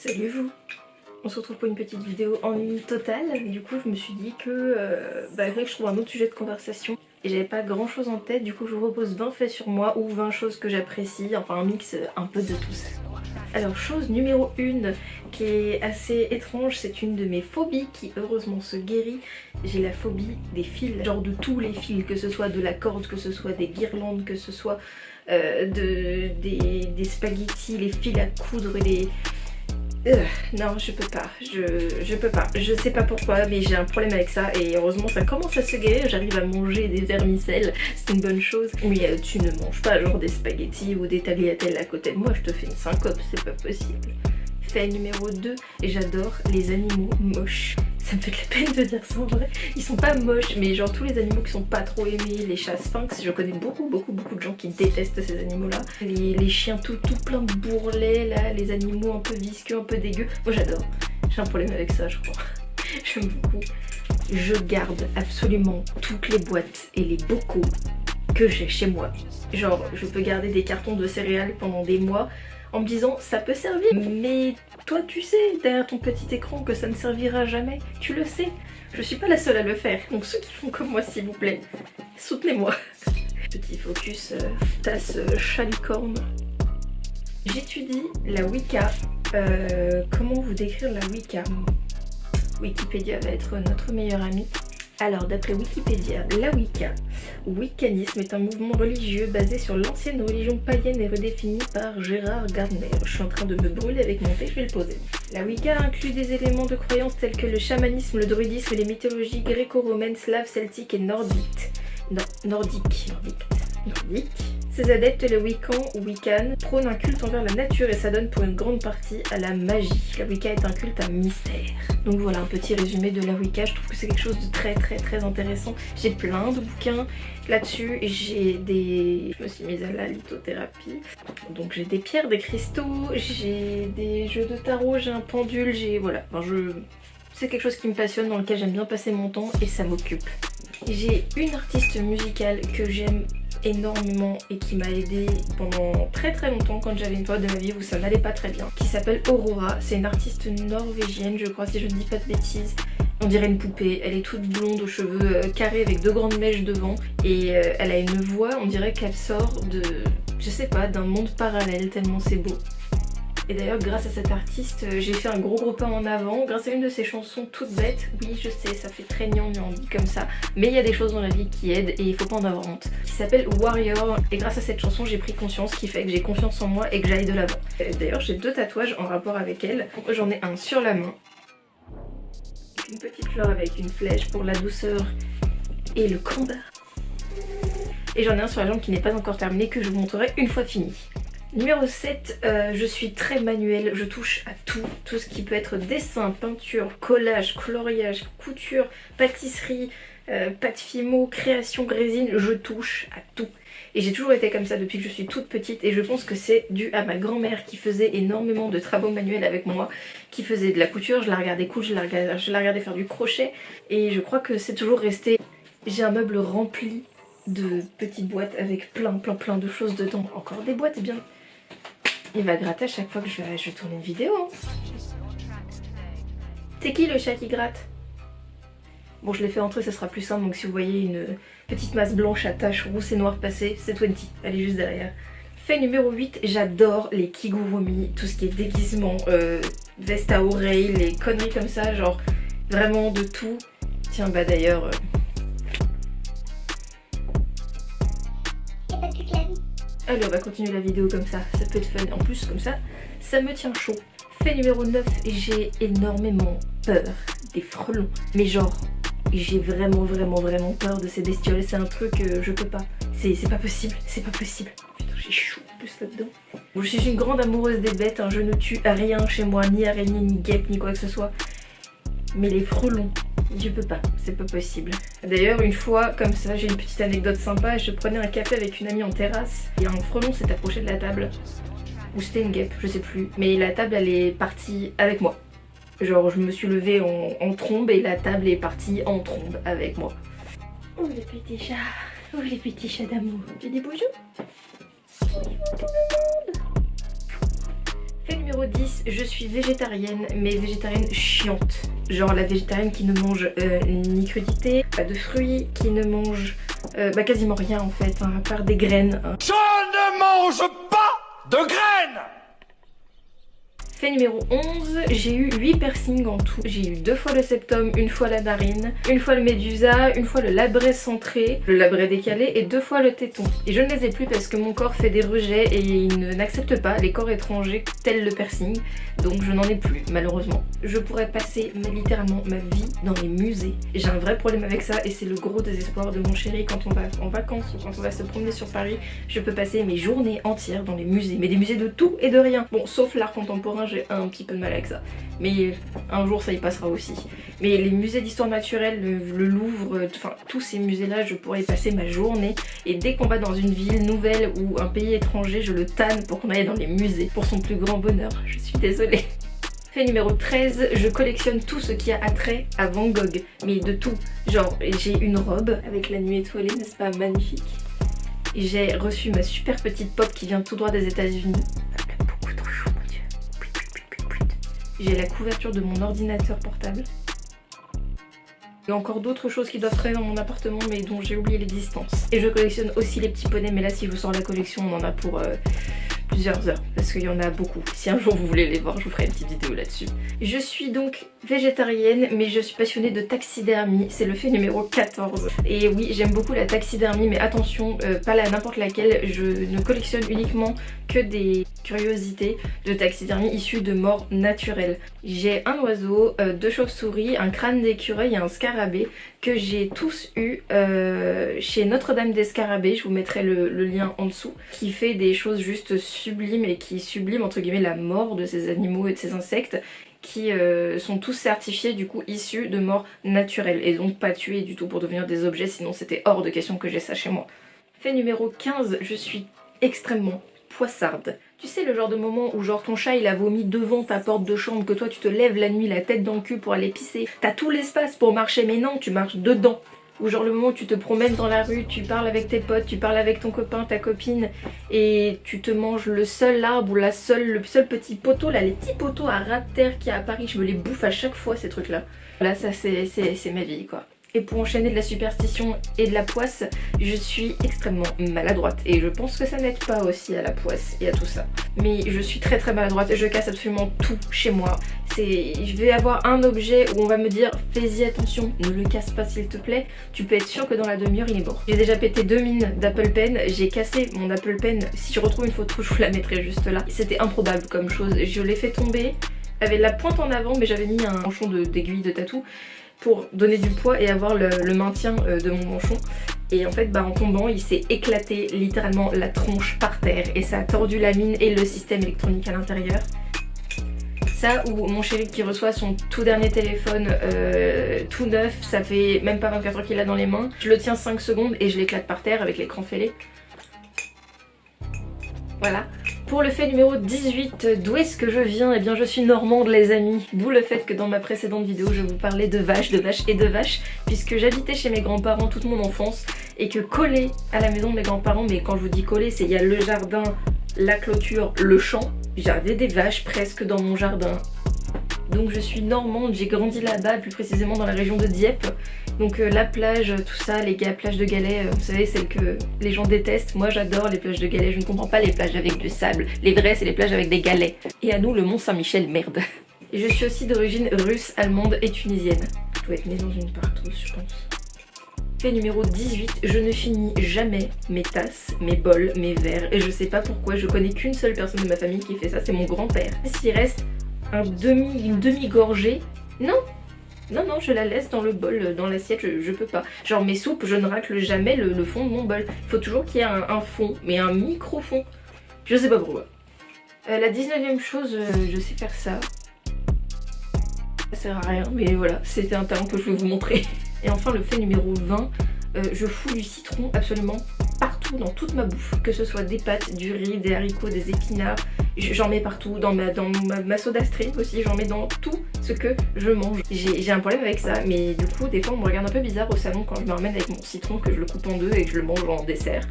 Salut vous! On se retrouve pour une petite vidéo ennui total. Du coup je me suis dit que je trouve un autre sujet de conversation. Et j'avais pas grand chose en tête, du coup je vous propose 20 faits sur moi ou 20 choses que j'apprécie, enfin un mix un peu de tout ça. Alors chose numéro 1 qui est assez étrange, c'est une de mes phobies qui heureusement se guérit. J'ai la phobie des fils, genre de tous les fils, que ce soit de la corde, que ce soit des guirlandes, que ce soit des spaghettis, les fils à coudre, les... non, je peux pas, je peux pas, je sais pas pourquoi mais j'ai un problème avec ça et heureusement ça commence à se guérir, j'arrive à manger des vermicelles, c'est une bonne chose. Mais tu ne manges pas genre des spaghettis ou des tagliatelles à côté de moi, je te fais une syncope, c'est pas possible. Fait numéro 2, j'adore les animaux moches. Ça me fait de la peine de dire ça en vrai. Ils sont pas moches, mais genre tous les animaux qui sont pas trop aimés, les chats sphinx, je connais beaucoup de gens qui détestent ces animaux là. Les chiens tout plein de bourrelets là, les animaux un peu visqueux, un peu dégueux. Moi j'adore. J'ai un problème avec ça je crois. J'aime beaucoup. Je garde absolument toutes les boîtes et les bocaux que j'ai chez moi. Genre je peux garder des cartons de céréales pendant des mois en me disant ça peut servir, mais toi tu sais derrière ton petit écran que ça ne servira jamais, tu le sais, je suis pas la seule à le faire, donc ceux qui font comme moi s'il vous plaît, soutenez-moi. Petit focus tasse chalicorne. J'étudie la Wicca. Comment vous décrire la Wicca? Wikipédia va être notre meilleur ami. Alors d'après Wikipédia, la Wicca ou wiccanisme est un mouvement religieux basé sur l'ancienne religion païenne et redéfinie par Gérard Gardner. Je suis en train de me brûler avec mon thé, je vais le poser. La Wicca inclut des éléments de croyance tels que le chamanisme, le druidisme et les mythologies gréco-romaines, slaves, celtiques et nordiques. Nordiques. Ces adeptes, les Wiccans ou Wiccans, prônent un culte envers la nature et s'adonnent pour une grande partie à la magie. La Wicca est un culte à mystère. Donc voilà un petit résumé de la Wicca, je trouve que c'est quelque chose de très intéressant. J'ai plein de bouquins là-dessus, je me suis mise à la lithothérapie. Donc j'ai des pierres, des cristaux, j'ai des jeux de tarot, j'ai un pendule, c'est quelque chose qui me passionne, dans lequel j'aime bien passer mon temps et ça m'occupe. J'ai une artiste musicale que j'aime énormément et qui m'a aidée pendant très longtemps quand j'avais une période de ma vie où ça n'allait pas très bien, qui s'appelle Aurora. C'est une artiste norvégienne je crois, si je ne dis pas de bêtises. On dirait une poupée, elle est toute blonde aux cheveux carrés avec deux grandes mèches devant et elle a une voix, on dirait qu'elle sort de, je sais pas, d'un monde parallèle tellement c'est beau. Et d'ailleurs grâce à cette artiste j'ai fait un gros pas en avant grâce à une de ses chansons toutes bêtes. Oui je sais ça fait très gnangnan dit comme ça, mais il y a des choses dans la vie qui aident et il faut pas en avoir honte. Qui s'appelle Warrior et grâce à cette chanson j'ai pris conscience, qui fait que j'ai confiance en moi et que j'aille de l'avant. D'ailleurs j'ai deux tatouages en rapport avec elle. J'en ai un sur la main, une petite fleur avec une flèche pour la douceur et le combat. Et j'en ai un sur la jambe qui n'est pas encore terminé que je vous montrerai une fois fini. Numéro 7, je suis très manuelle, je touche à tout ce qui peut être dessin, peinture, collage, coloriage, couture, pâtisserie, pâte fimo, création, résine, je touche à tout. Et j'ai toujours été comme ça depuis que je suis toute petite et je pense que c'est dû à ma grand-mère qui faisait énormément de travaux manuels avec moi, qui faisait de la couture, je la regardais coudre, je la regardais faire du crochet et je crois que c'est toujours resté. J'ai un meuble rempli de petites boîtes avec plein de choses dedans, encore des boîtes bien. Il va gratter à chaque fois que je vais tourner une vidéo. Hein. C'est qui le chat qui gratte? Bon je l'ai fait entrer, ça sera plus simple, donc si vous voyez une petite masse blanche à taches rousse et noire passer, c'est 20, elle est juste derrière. Fait numéro 8, j'adore les kigurumi, tout ce qui est déguisement, veste à oreilles, les conneries comme ça, genre vraiment de tout. Tiens bah d'ailleurs... Allez on va continuer la vidéo comme ça peut être fun. En plus comme ça me tient chaud. Fait numéro 9, j'ai énormément peur des frelons. Mais genre, j'ai vraiment peur de ces bestioles. C'est un truc je peux pas. C'est pas possible, c'est pas possible. Putain j'ai chaud en plus là-dedans. Bon, je suis une grande amoureuse des bêtes, hein. Je ne tue rien chez moi, ni araignée, ni guêpe, ni quoi que ce soit. Mais les frelons, je peux pas, c'est pas possible. D'ailleurs une fois comme ça, j'ai une petite anecdote sympa, je prenais un café avec une amie en terrasse et un frelon s'est approché de la table. Ou c'était une guêpe, je sais plus. Mais la table elle est partie avec moi. Genre je me suis levée en trombe et la table est partie en trombe avec moi. Oh les petits chats, oh les petits chats d'amour. J'ai des bonjours. Fait numéro numéro 10, je suis végétarienne, mais végétarienne chiante. Genre la végétarienne qui ne mange ni crudité, pas de fruits, qui ne mange quasiment rien en fait, hein, à part des graines. Hein. Je ne mange pas de graines! Fait numéro 11, j'ai eu 8 piercings en tout. J'ai eu 2 fois le septum, une fois la narine, une fois le médusa, une fois le labret centré, le labret décalé et 2 fois le téton. Et je ne les ai plus parce que mon corps fait des rejets et il n'accepte pas les corps étrangers tels le piercing. Donc je n'en ai plus malheureusement. Je pourrais passer littéralement ma vie dans les musées. J'ai un vrai problème avec ça et c'est le gros désespoir de mon chéri quand on va en vacances ou quand on va se promener sur Paris. Je peux passer mes journées entières dans les musées. Mais des musées de tout et de rien. Bon, sauf l'art contemporain, j'ai un petit peu de mal avec ça. Mais un jour ça y passera aussi. Mais les musées d'histoire naturelle, le Louvre, enfin tous ces musées là, je pourrais y passer ma journée. Et dès qu'on va dans une ville nouvelle ou un pays étranger, je le tanne pour qu'on aille dans les musées. Pour son plus grand bonheur, je suis désolée. Fait numéro 13, je collectionne tout ce qui a attrait à Van Gogh. Mais de tout. Genre j'ai une robe avec la nuit étoilée, n'est-ce pas magnifique? J'ai reçu ma super petite pop qui vient tout droit des États-Unis. J'ai la couverture de mon ordinateur portable. Il y a encore d'autres choses qui doivent traîner dans mon appartement mais dont j'ai oublié l'existence. Et je collectionne aussi les petits poneys, mais là si je vous sors la collection on en a pour plusieurs heures parce qu'il y en a beaucoup. Si un jour vous voulez les voir, je vous ferai une petite vidéo là-dessus. Je suis donc végétarienne mais je suis passionnée de taxidermie, c'est le fait numéro 14. Et oui, j'aime beaucoup la taxidermie mais attention, pas n'importe laquelle, je ne collectionne uniquement que des curiosités de taxidermie issues de morts naturelles. J'ai un oiseau, 2 chauves-souris, un crâne d'écureuil et un scarabée que j'ai tous eu chez Notre-Dame des Scarabées, je vous mettrai le lien en dessous, qui fait des choses juste sublimes et qui sublime entre guillemets la mort de ces animaux et de ces insectes qui sont tous certifiés du coup issus de morts naturelles et donc pas tués du tout pour devenir des objets, sinon c'était hors de question que j'ai ça chez moi. Fait numéro 15, je suis extrêmement poissarde. Tu sais le genre de moment où genre ton chat il a vomi devant ta porte de chambre, que toi tu te lèves la nuit la tête dans le cul pour aller pisser, t'as tout l'espace pour marcher mais non, tu marches dedans. Ou genre le moment où tu te promènes dans la rue, tu parles avec tes potes, tu parles avec ton copain, ta copine et tu te manges le seul arbre ou le seul petit poteau là, les petits poteaux à ras de terre qu'il y a à Paris, je me les bouffe à chaque fois ces trucs là. Là ça c'est ma vie quoi. Et pour enchaîner de la superstition et de la poisse, je suis extrêmement maladroite. Et je pense que ça n'aide pas aussi à la poisse et à tout ça. Mais je suis très maladroite, je casse absolument tout chez moi. Je vais avoir un objet où on va me dire fais-y attention, ne le casse pas s'il te plaît. Tu peux être sûr que dans la demi-heure il est mort. J'ai déjà pété 2 mines d'Apple Pen, j'ai cassé mon Apple Pen. Si je retrouve une photo je vous la mettrai juste là. C'était improbable comme chose, je l'ai fait tomber avec la pointe en avant mais j'avais mis un manchon d'aiguille de tatou pour donner du poids et avoir le maintien de mon manchon. Et en fait en tombant il s'est éclaté littéralement la tronche par terre et ça a tordu la mine et le système électronique à l'intérieur. Ça ou mon chéri qui reçoit son tout dernier téléphone tout neuf, ça fait même pas 24 heures qu'il a dans les mains. Je le tiens 5 secondes et je l'éclate par terre avec l'écran fêlé. Voilà. Pour le fait numéro 18, d'où est-ce que je viens? Eh bien je suis normande les amis, d'où le fait que dans ma précédente vidéo je vous parlais de vaches et de vaches, puisque j'habitais chez mes grands-parents toute mon enfance et que collé à la maison de mes grands-parents, mais quand je vous dis collé c'est il y a le jardin, la clôture, le champ, j'avais des vaches presque dans mon jardin. Donc je suis normande, j'ai grandi là-bas, plus précisément dans la région de Dieppe. Donc la plage, tout ça, les plages de galets, vous savez, celles que les gens détestent. Moi j'adore les plages de galets, je ne comprends pas les plages avec du sable. Les vraies c'est les plages avec des galets. Et à nous le Mont Saint-Michel, merde. Et je suis aussi d'origine russe, allemande et tunisienne. Je dois être née dans une partouze je pense. Fait numéro 18, je ne finis jamais mes tasses, mes bols, mes verres. Et je sais pas pourquoi, je connais qu'une seule personne de ma famille qui fait ça, c'est mon grand-père. S'il reste une demi-gorgée, non, je la laisse dans le bol, dans l'assiette, je peux pas. Genre mes soupes, je ne racle jamais le fond de mon bol. Il faut toujours qu'il y ait un fond, mais un micro-fond. Je sais pas pourquoi. La 19e chose, je sais faire ça. Ça sert à rien, mais voilà, c'était un talent que je vais vous montrer. Et enfin le fait numéro 20, je fous du citron absolument partout dans toute ma bouffe. Que ce soit des pâtes, du riz, des haricots, des épinards, j'en mets partout. Dans ma soda stream aussi, j'en mets dans tout ce que je mange. J'ai un problème avec ça, mais du coup des fois on me regarde un peu bizarre au salon quand je me ramène avec mon citron, que je le coupe en deux et que je le mange en dessert.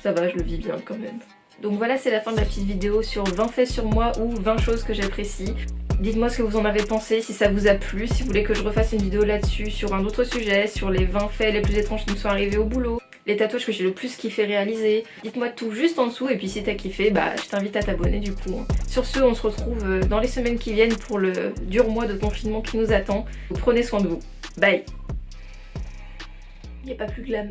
Ça va, je le vis bien quand même. Donc voilà, c'est la fin de la petite vidéo sur 20 faits sur moi ou 20 choses que j'apprécie. Dites-moi ce que vous en avez pensé, si ça vous a plu, si vous voulez que je refasse une vidéo là-dessus, sur un autre sujet, sur les 20 faits les plus étranges qui me sont arrivés au boulot, les tatouages que j'ai le plus kiffé réaliser. Dites-moi tout juste en dessous et puis si t'as kiffé, bah je t'invite à t'abonner du coup. Sur ce, on se retrouve dans les semaines qui viennent pour le dur mois de confinement qui nous attend. Prenez soin de vous. Bye. Y a pas plus glam.